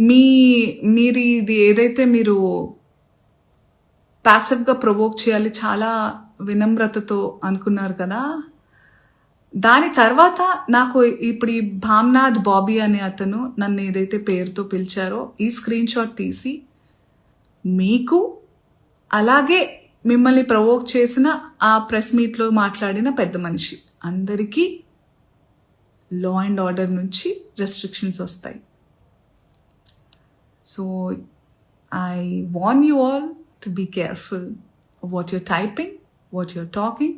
మీ మీరు ఇది ఏదైతే మీరు ప్యాసివ్గా ప్రొవోక్ చేయాలి చాలా వినమ్రతతో అనుకున్నారు కదా, దాని తర్వాత నాకు ఇప్పుడు ఈ భామ్నాథ్ బాబీ అనే అతను నన్ను ఏదైతే పేరుతో పిలిచారో ఈ స్క్రీన్ షాట్ తీసి మీకు అలాగే మిమ్మల్ని ప్రొవోక్ చేసిన ఆ ప్రెస్ మీట్లో మాట్లాడిన పెద్ద మనిషి అందరికీ లా అండ్ ఆర్డర్ నుంచి రెస్ట్రిక్షన్స్ వస్తాయి. So I warn you all to be careful of what you're typing, what you're talking.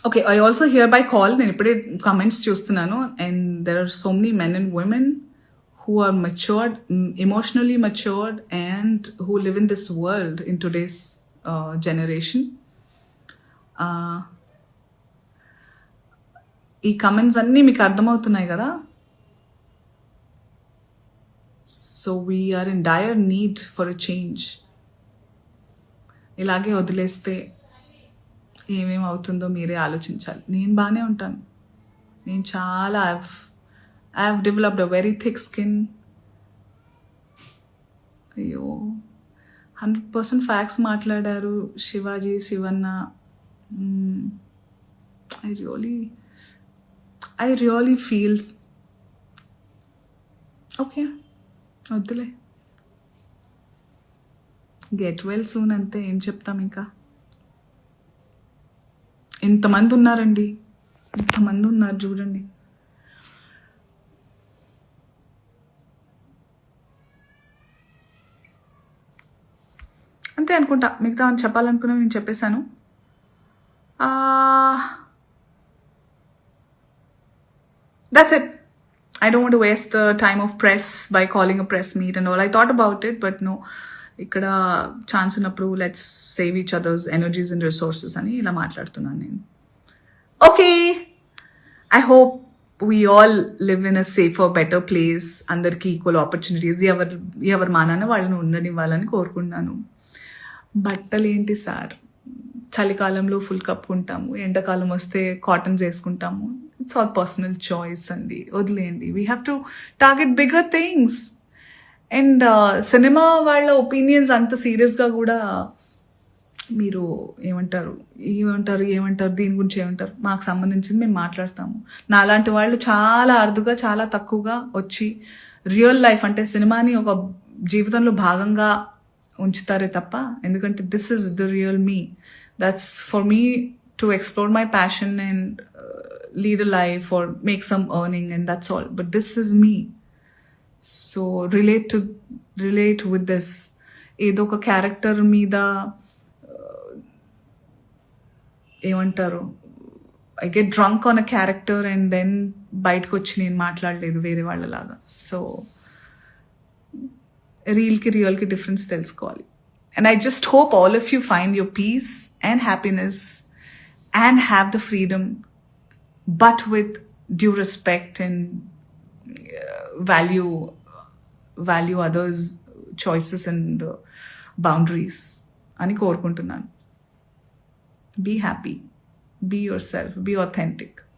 Okay, I also hereby call, నేను ఇప్పుడే కమెంట్స్ చూస్తున్నాను, and there are so many men and women who are matured, emotionally matured, and who live in this world in today's generation. ఈ comments అన్నీ మీకు అర్థమవుతున్నాయి కదా. So we're in dire need for a change. ఇలాగే వదిలేస్తే ఏమేమి అవుతుందో మీరే ఆలోచించాలి. నేను బాగానే ఉంటాను, నేను చాలా I have developed a very thick skin. అయ్యో 100% ఫ్యాక్ట్స్ మాట్లాడారు Shivaji Shivanna. I really feels okay, వద్దులే, గెట్ వెల్ సూన్ అంతే. ఏం చెప్తాం ఇంకా. ఇంతమంది ఉన్నారండి, ఇంతమంది ఉన్నారు చూడండి. అంతే అనుకుంటా. మిగతా అని చెప్పాలనుకున్నా నేను చెప్పేశాను. That's it. I don't want to waste the time of press by calling a press meet and all. I thought about it, but no. ఇక్కడ ఛాన్స్ ఉన్నప్పుడు let's save each others energies and resources అని ఇలా మాట్లాడుతున్నాను నేను. Okay, I hope we all live in a safer better place. అందరికీ equal opportunities ఎవరి మానాన వాళ్ళని ఉండనివ్వాలని కోరుకుంటున్నాను. బట్టలు ఏంటి సార్, చలికాలంలో ఫుల్ కప్పుకుంటాము, ఎండాకాలం వస్తే కాటన్స్ వేసుకుంటాము. ఇట్స్ ఆల్ పర్సనల్ చాయిస్ అండి, వదిలేయండి. We have to target bigger things. And cinema వాళ్ళ ఒపీనియన్స్ అంత సీరియస్గా కూడా మీరు ఏమంటారు దీని గురించి ఏమంటారు, మాకు సంబంధించింది మేము మాట్లాడతాము. నాలాంటి వాళ్ళు చాలా అరుదుగా చాలా తక్కువగా వచ్చి రియల్ లైఫ్ అంటే సినిమాని ఒక జీవితంలో భాగంగా ఉంచుతారే తప్ప, ఎందుకంటే this is the real me. That's for me to explore my passion and lead a life or make some earning, and that's all. But this is me. So relate with this. ఏదో ఒక character మీద ఏమంటారు, I get drunk on a character and then బయటకు వచ్చి నేను మాట్లాడలేదు వేరే వాళ్ళలాగా. సో రియల్కి డిఫరెన్స్ తెలుసుకోవాలి. And I just hope all of you find your peace and happiness and have the freedom, but with due respect and value others' choices and boundaries ani korukuntunnan. Be happy, be yourself, be authentic.